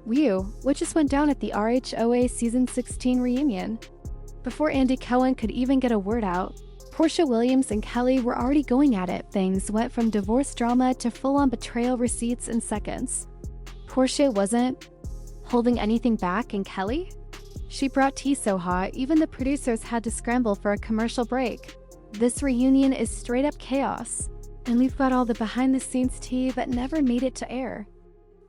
What just went down at the RHOA Season 16 reunion? Before Andy Cohen could even get a word out, Porsha Williams and Kelli were already going at it. Things went from divorce drama to full-on betrayal receipts in seconds. Porsha wasn't holding anything back, and Kelli? She brought tea so hot, even the producers had to scramble for a commercial break. This reunion is straight up chaos, and we've got all the behind-the-scenes tea that never made it to air.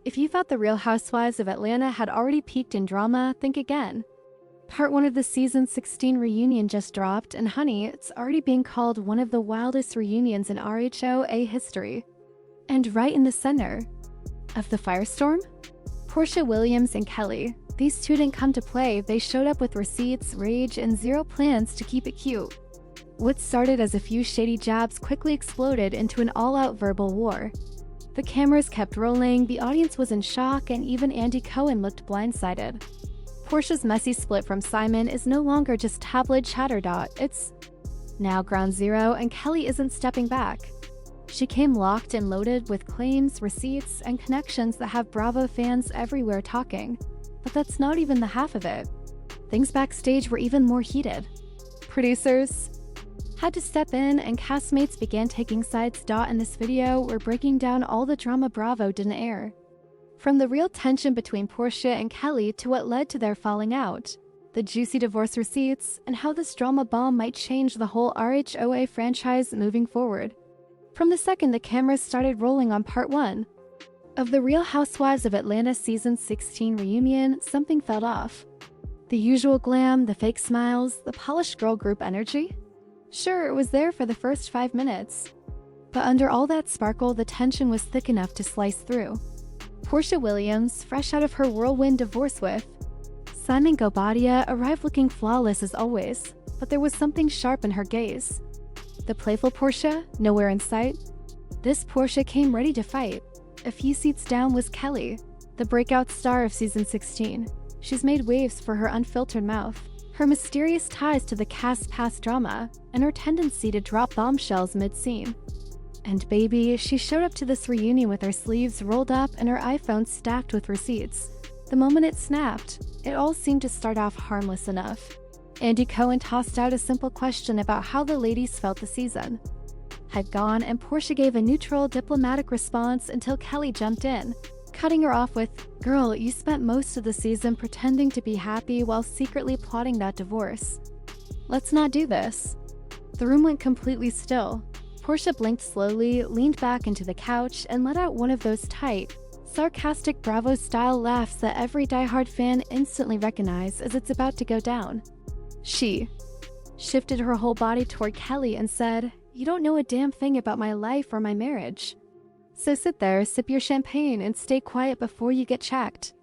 If you thought the Real Housewives of Atlanta had already peaked in drama, think again. Part 1 of the Season 16 reunion just dropped, and honey, it's already being called one of the wildest reunions in RHOA history. And right in the center of the firestorm? Porsha Williams and Kelli. These two didn't come to play, they showed up with receipts, rage, and zero plans to keep it cute. What started as a few shady jabs quickly exploded into an all-out verbal war. The cameras kept rolling, the audience was in shock, and even Andy Cohen looked blindsided. Porsha's messy split from Simon is no longer just tabloid chatter. It's now ground zero, and Kelli isn't stepping back. She came locked and loaded with claims, receipts, and connections that have Bravo fans everywhere talking. But that's not even the half of it. Things backstage were even more heated. Producers had to step in, and castmates began taking sides. In this video, we're breaking down all the drama Bravo didn't air. From the real tension between Porsha and Kelli to what led to their falling out, the juicy divorce receipts, and how this drama bomb might change the whole RHOA franchise moving forward. From the second the cameras started rolling on Part 1 of the Real Housewives of Atlanta Season 16 reunion, something felt off. The usual glam, the fake smiles, the polished girl group energy? Sure, it was there for the first 5 minutes. But under all that sparkle, the tension was thick enough to slice through. Porsha Williams, fresh out of her whirlwind divorce with Simon Gobadia, arrived looking flawless as always, but there was something sharp in her gaze. The playful Porsha, nowhere in sight. This Porsha came ready to fight. A few seats down was Kelli, the breakout star of Season 16. She's made waves for her unfiltered mouth, her mysterious ties to the cast's past drama, and her tendency to drop bombshells mid-scene. And baby, she showed up to this reunion with her sleeves rolled up and her iPhone stacked with receipts. The moment it snapped, it all seemed to start off harmless enough. Andy Cohen tossed out a simple question about how the ladies felt the season had gone, and Porsha gave a neutral, diplomatic response until Kelli jumped in, cutting her off with, "Girl, you spent most of the season pretending to be happy while secretly plotting that divorce. Let's not do this." The room went completely still. Porsha blinked slowly, leaned back into the couch, and let out one of those tight, sarcastic Bravo-style laughs that every diehard fan instantly recognized as it's about to go down. She shifted her whole body toward Kelli and said, "You don't know a damn thing about my life or my marriage. So sit there, sip your champagne, and stay quiet before you get checked."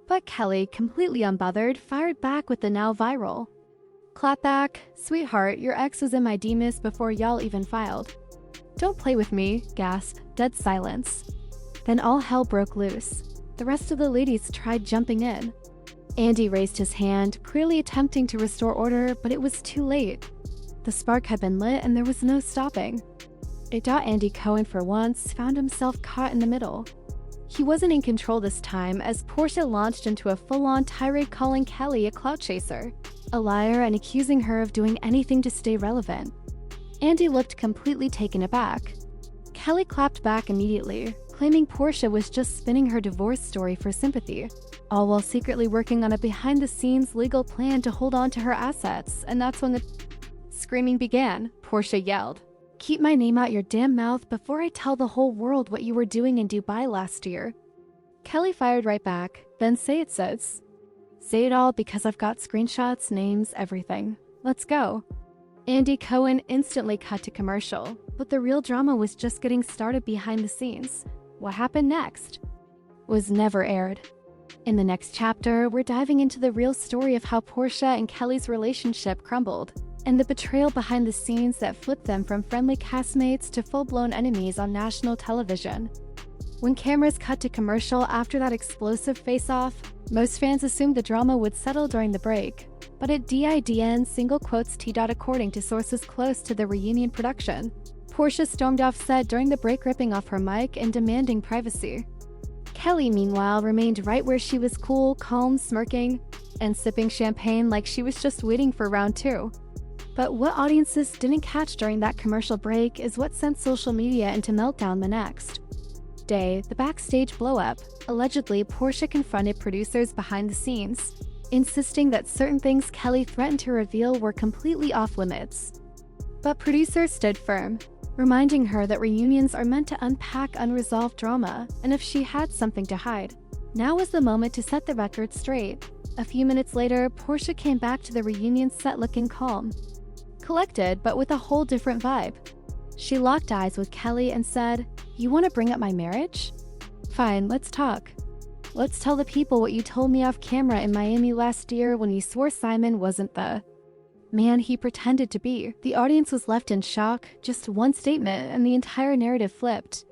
But Kelli, completely unbothered, fired back with the now viral clapback, "Sweetheart, your ex was in my DMs before y'all even filed." "Don't play with me," gasp, dead silence. Then all hell broke loose. The rest of the ladies tried jumping in. Andy raised his hand, clearly attempting to restore order, but it was too late. The spark had been lit and there was no stopping. Andy Cohen, for once, found himself caught in the middle. He wasn't in control this time, as Porsha launched into a full-on tirade calling Kelli a clout chaser, a liar, and accusing her of doing anything to stay relevant. Andy looked completely taken aback. Kelli clapped back immediately, claiming Porsha was just spinning her divorce story for sympathy, all while secretly working on a behind-the-scenes legal plan to hold on to her assets, and that's when the screaming began. Porsha yelled, "Keep my name out your damn mouth before I tell the whole world what you were doing in Dubai last year." Kelli fired right back, "Then say it, sis. Say it all, because I've got screenshots, names, everything. Let's go." Andy Cohen instantly cut to commercial, but the real drama was just getting started behind the scenes. What happened next was never aired. In the next chapter, we're diving into the real story of how Porsha and Kelli's relationship crumbled, and the betrayal behind the scenes that flipped them from friendly castmates to full-blown enemies on national television. When cameras cut to commercial after that explosive face-off, most fans assumed the drama would settle during the break, but it didn't, single quotes T. According to sources close to the reunion production, Porsha stormed off set during the break, ripping off her mic and demanding privacy. Kelli, meanwhile, remained right where she was, cool, calm, smirking, and sipping champagne like she was just waiting for round 2. But what audiences didn't catch during that commercial break is what sent social media into meltdown the next day: the backstage blow-up. Allegedly, Porsha confronted producers behind the scenes, insisting that certain things Kelli threatened to reveal were completely off-limits. But producers stood firm, reminding her that reunions are meant to unpack unresolved drama, and if she had something to hide, now was the moment to set the record straight. A few minutes later, Porsha came back to the reunion set looking calm, collected, but with a whole different vibe. She locked eyes with Kelli and said, "You want to bring up my marriage? Fine, let's talk. Let's tell the people what you told me off camera in Miami last year when you swore Simon wasn't the man he pretended to be." The audience was left in shock. Just one statement and the entire narrative flipped.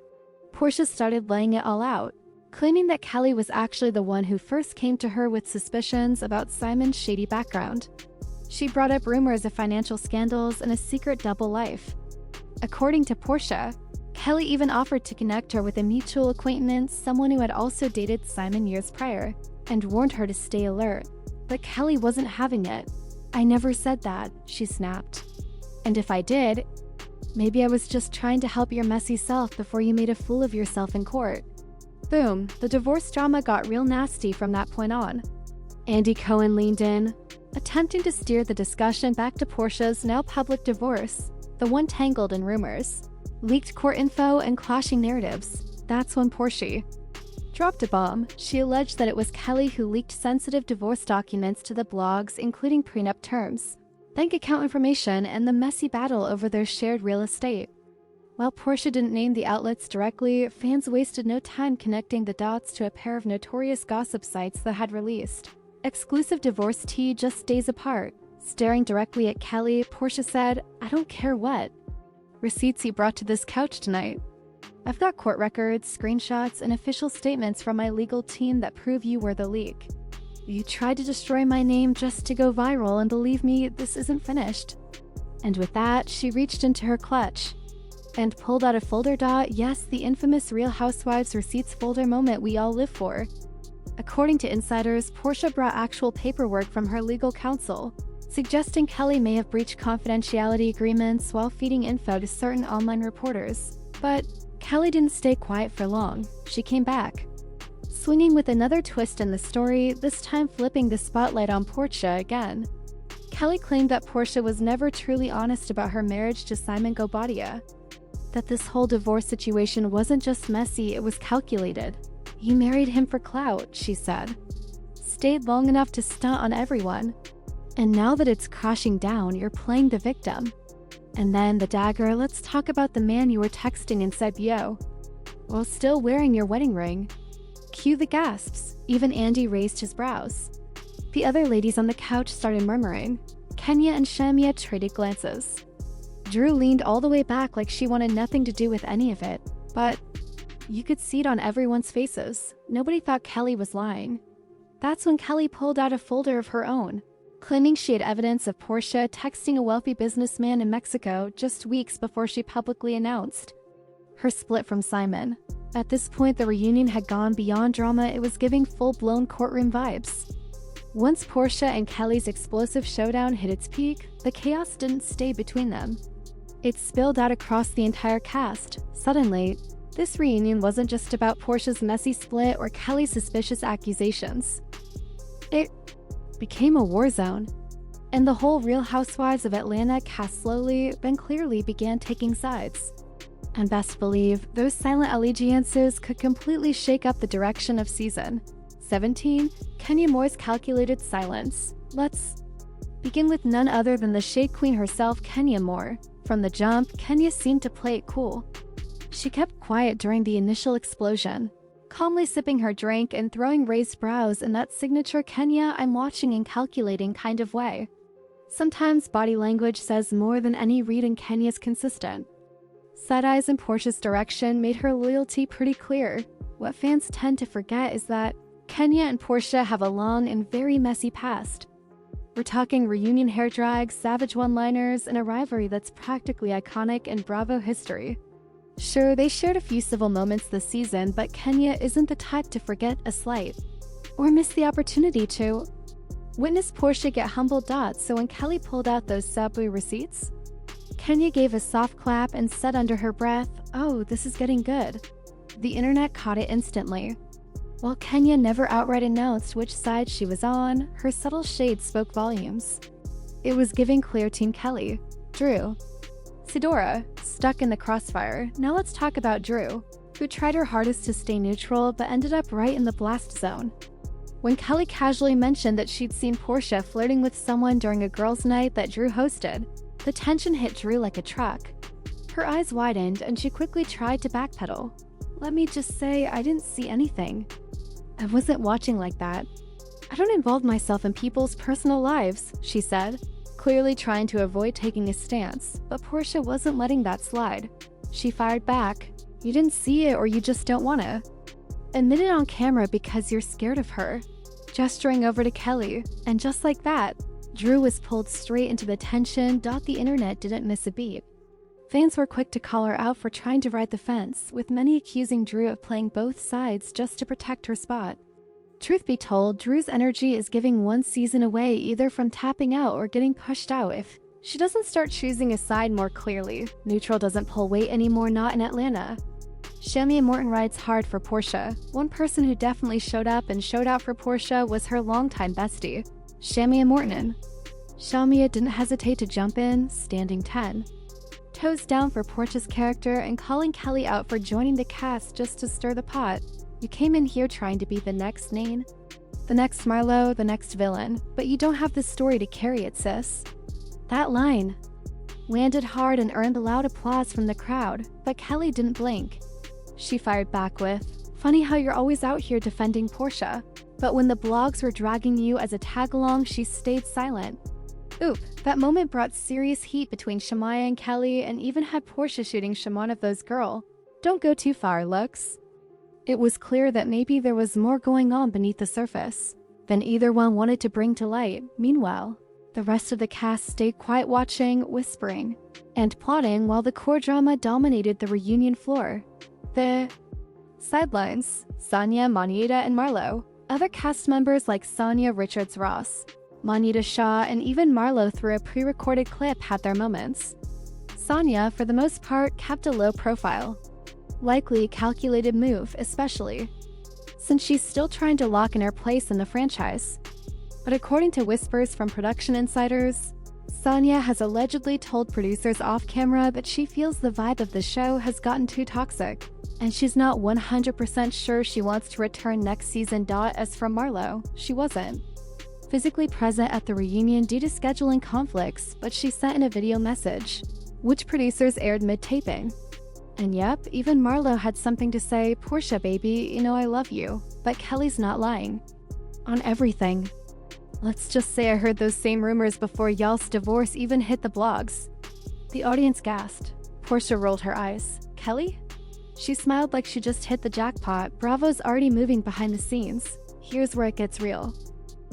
Porsha started laying it all out, claiming that Kelli was actually the one who first came to her with suspicions about Simon's shady background. She brought up rumors of financial scandals and a secret double life. According to Porsha, Kelli even offered to connect her with a mutual acquaintance, someone who had also dated Simon years prior, and warned her to stay alert. But Kelli wasn't having it. "I never said that," she snapped. "And if I did, maybe I was just trying to help your messy self before you made a fool of yourself in court." Boom, the divorce drama got real nasty from that point on. Andy Cohen leaned in, attempting to steer the discussion back to Porsha's now public divorce, the one tangled in rumors, leaked court info, and clashing narratives. That's when Porsha dropped a bomb. She alleged that it was Kelli who leaked sensitive divorce documents to the blogs, including prenup terms, bank account information, and the messy battle over their shared real estate. While Porsha didn't name the outlets directly, fans wasted no time connecting the dots to a pair of notorious gossip sites that had released exclusive divorce tea just days apart. Staring directly at Kelli, Porsha said, "I don't care what receipts you brought to this couch tonight. I've got court records, screenshots, and official statements from my legal team that prove you were the leak. You tried to destroy my name just to go viral, and believe me, this isn't finished." And with that, she reached into her clutch and pulled out a folder. Yes, the infamous Real Housewives receipts folder moment we all live for. According to insiders, Porsha brought actual paperwork from her legal counsel, suggesting Kelli may have breached confidentiality agreements while feeding info to certain online reporters. But Kelli didn't stay quiet for long. She came back, swinging with another twist in the story, this time flipping the spotlight on Porsha again. Kelli claimed that Porsha was never truly honest about her marriage to Simon Gobadia, that this whole divorce situation wasn't just messy, it was calculated. "You married him for clout," she said. "Stayed long enough to stunt on everyone. And now that it's crashing down, you're playing the victim. And then the dagger, let's talk about the man you were texting and said yo, while still wearing your wedding ring." Cue the gasps. Even Andy raised his brows. The other ladies on the couch started murmuring. Kenya and Shamia traded glances. Drew leaned all the way back like she wanted nothing to do with any of it. But you could see it on everyone's faces. Nobody thought Kelli was lying. That's when Kelli pulled out a folder of her own, claiming she had evidence of Porsha texting a wealthy businessman in Mexico just weeks before she publicly announced her split from Simon. At this point, the reunion had gone beyond drama, it was giving full-blown courtroom vibes. Once Porsha and Kelli's explosive showdown hit its peak, the chaos didn't stay between them. It spilled out across the entire cast. Suddenly, this reunion wasn't just about Porsha's messy split or Kelli's suspicious accusations. It became a war zone, and the whole Real Housewives of Atlanta cast slowly, then clearly began taking sides. And best believe, those silent allegiances could completely shake up the direction of season 17, Kenya Moore's calculated silence. Let's begin with none other than the Shade Queen herself, Kenya Moore. From the jump, Kenya seemed to play it cool. She kept quiet during the initial explosion, calmly sipping her drink and throwing raised brows in that signature Kenya I'm watching and calculating kind of way. Sometimes body language says more than any read, and Kenya's consistent side eyes in Porsha's direction made her loyalty pretty clear. What fans tend to forget is that Kenya and Porsha have a long and very messy past. We're talking reunion hair drags, savage one-liners, and a rivalry that's practically iconic in Bravo history. Sure, they shared a few civil moments this season, but Kenya isn't the type to forget a slight or miss the opportunity to. Witness Porsha get humbled. So when Kelli pulled out those Subway receipts, Kenya gave a soft clap and said under her breath, "Oh, this is getting good." The internet caught it instantly. While Kenya never outright announced which side she was on, her subtle shade spoke volumes. It was giving clear Team Kelli. Drew. Sidora, stuck in the crossfire. Now let's talk about Drew, who tried her hardest to stay neutral but ended up right in the blast zone. When Kelli casually mentioned that she'd seen Porsha flirting with someone during a girls' night that Drew hosted, the tension hit Drew like a truck. Her eyes widened and she quickly tried to backpedal. "Let me just say, I didn't see anything. I wasn't watching like that. I don't involve myself in people's personal lives," she said, clearly trying to avoid taking a stance, but Porsha wasn't letting that slide. She fired back, "You didn't see it or you just don't wanna. Admit it on camera because you're scared of her," gesturing over to Kelli, and just like that, Drew was pulled straight into the tension. The internet didn't miss a beat. Fans were quick to call her out for trying to ride the fence, with many accusing Drew of playing both sides just to protect her spot. Truth be told, Drew's energy is giving one season away either from tapping out or getting pushed out if she doesn't start choosing a side more clearly. Neutral doesn't pull weight anymore, not in Atlanta. Shamia Morton rides hard for Porsha. One person who definitely showed up and showed out for Porsha was her longtime bestie, Shamia Morton. Shamia didn't hesitate to jump in, standing 10 toes down for Porsha's character and calling Kelli out for joining the cast just to stir the pot. "You came in here trying to be the next Nain, the next Marlo, the next villain, but you don't have the story to carry it, sis." That line landed hard and earned loud applause from the crowd, but Kelli didn't blink. She fired back with, "Funny how you're always out here defending Porsha, but when the blogs were dragging you as a tag-along, she stayed silent." Oop, that moment brought serious heat between Shamaya and Kelli and even had Porsha shooting Shimon of those girl. "Don't go too far, Lux." It was clear that maybe there was more going on beneath the surface than either one wanted to bring to light. Meanwhile, the rest of the cast stayed quiet, watching, whispering, and plotting while the core drama dominated the reunion floor. The sidelines, Sonia, Moneta, and Marlo. Other cast members like Sonia Richards-Ross, Moneta Shaw, and even Marlo through a pre-recorded clip had their moments. Sonia, for the most part, kept a low profile. Likely a calculated move, especially since she's still trying to lock in her place in the franchise. But according to whispers from production insiders, Sonia has allegedly told producers off-camera that she feels the vibe of the show has gotten too toxic, and she's not 100% sure she wants to return next season. As for Marlo, she wasn't physically present at the reunion due to scheduling conflicts, but she sent in a video message, which producers aired mid-taping. And yep, even Marlo had something to say. "Porsha, baby, you know I love you." But Kelli's not lying on everything. "Let's just say I heard those same rumors before y'all's divorce even hit the blogs." The audience gasped. Porsha rolled her eyes. "Kelli?" She smiled like she just hit the jackpot. Bravo's already moving behind the scenes. Here's where it gets real.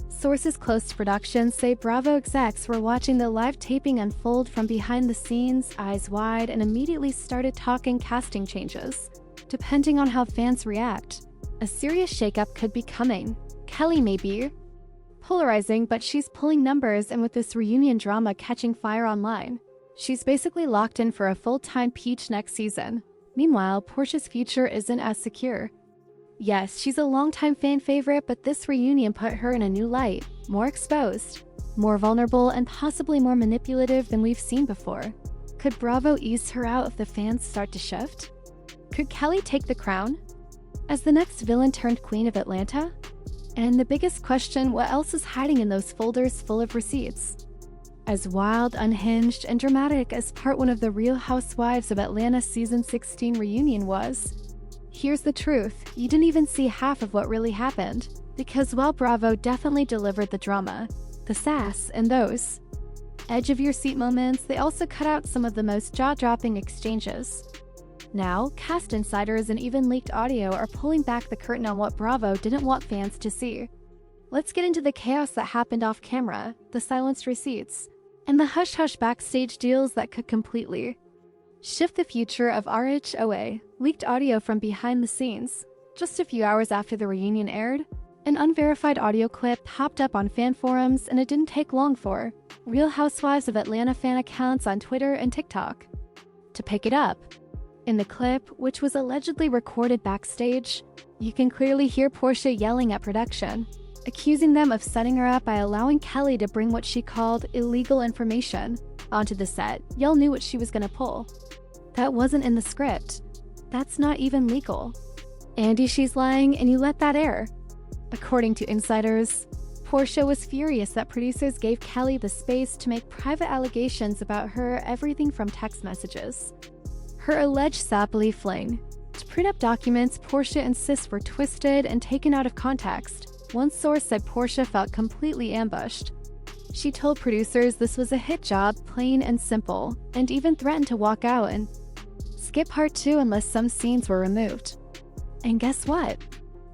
Sources close to production say Bravo execs were watching the live taping unfold from behind the scenes, eyes wide, and immediately started talking casting changes. Depending on how fans react, a serious shakeup could be coming. Kelli may be polarizing, but she's pulling numbers, and with this reunion drama catching fire online, she's basically locked in for a full-time peach next season. Meanwhile, Porsha's future isn't as secure. Yes, she's a longtime fan favorite, but this reunion put her in a new light, more exposed, more vulnerable, and possibly more manipulative than we've seen before. Could Bravo ease her out if the fans start to shift? Could Kelli take the crown as the next villain turned queen of Atlanta? And the biggest question, what else is hiding in those folders full of receipts? As wild, unhinged, and dramatic as part 1 of the Real Housewives of Atlanta season 16 reunion was, here's the truth: you didn't even see half of what really happened. Because while Bravo definitely delivered the drama, the sass, and those edge-of-your-seat moments, they also cut out some of the most jaw-dropping exchanges. Now, cast insiders and even leaked audio are pulling back the curtain on what Bravo didn't want fans to see. Let's get into the chaos that happened off-camera, the silenced receipts, and the hush-hush backstage deals that could completely Shift the future of RHOA, leaked audio from behind the scenes. Just a few hours after the reunion aired, an unverified audio clip popped up on fan forums, and it didn't take long for Real Housewives of Atlanta fan accounts on Twitter and TikTok to pick it up. In the clip, which was allegedly recorded backstage, you can clearly hear Porsha yelling at production, accusing them of setting her up by allowing Kelli to bring what she called illegal information onto the set. Y'all knew what she was gonna pull. That wasn't in the script. That's not even legal. Andy, she's lying, and you let that air. According to insiders, Porsha was furious that producers gave Kelli the space to make private allegations about her, everything from text messages, her alleged sappily fling, to print-up documents Porsha insists were twisted and taken out of context. One source said Porsha felt completely ambushed. She told producers this was a hit job, plain and simple, and even threatened to walk out and skip part 2 unless some scenes were removed. And guess what?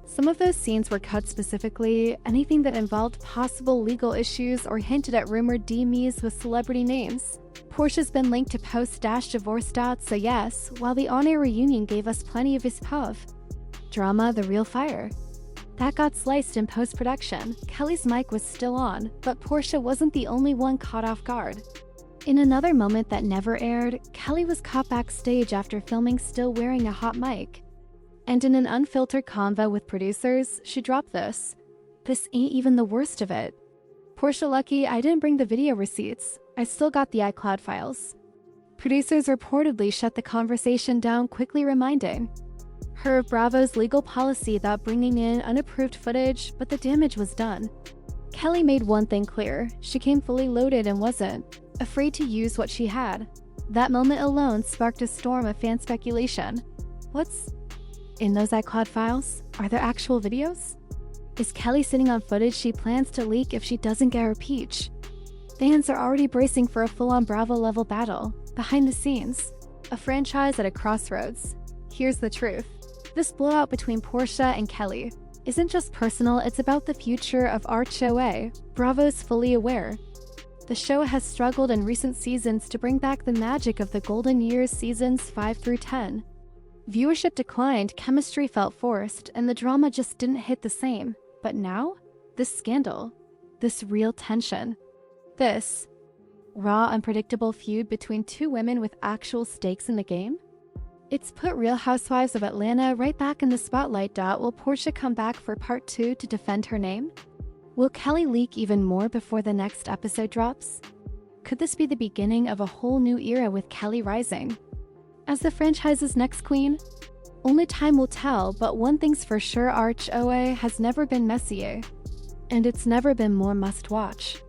Some of those scenes were cut specifically, anything that involved possible legal issues or hinted at rumored DMs with celebrity names. Porsha's been linked to post-divorce dots, so yes, while the on-air reunion gave us plenty of his puff drama, the real fire that got sliced in post-production. Kelli's mic was still on, but Porsha wasn't the only one caught off guard. In another moment that never aired, Kelli was caught backstage after filming still wearing a hot mic. And in an unfiltered convo with producers, she dropped this. "This ain't even the worst of it. Porsha, lucky I didn't bring the video receipts. I still got the iCloud files." Producers reportedly shut the conversation down, quickly reminding her of Bravo's legal policy about bringing in unapproved footage, but the damage was done. Kelli made one thing clear: she came fully loaded and wasn't afraid to use what she had. That moment alone sparked a storm of fan speculation. What's in those iCloud files? Are there actual videos? Is Kelli sitting on footage she plans to leak if she doesn't get her peach? Fans are already bracing for a full-on Bravo-level battle. Behind the scenes, a franchise at a crossroads. Here's the truth. This blowout between Porsha and Kelli isn't just personal, it's about the future of RHOA. Bravo's fully aware. The show has struggled in recent seasons to bring back the magic of the golden years, seasons 5 through 10. Viewership declined, chemistry felt forced, and the drama just didn't hit the same. But now, this scandal, this real tension, this raw, unpredictable feud between two women with actual stakes in the game, it's put Real Housewives of Atlanta right back in the spotlight. Will Porsha come back for part 2 to defend her name? Will Kelli leak even more before the next episode drops? Could this be the beginning of a whole new era with Kelli rising as the franchise's next queen? Only time will tell, but one thing's for sure: RHOA has never been messier, and it's never been more must-watch.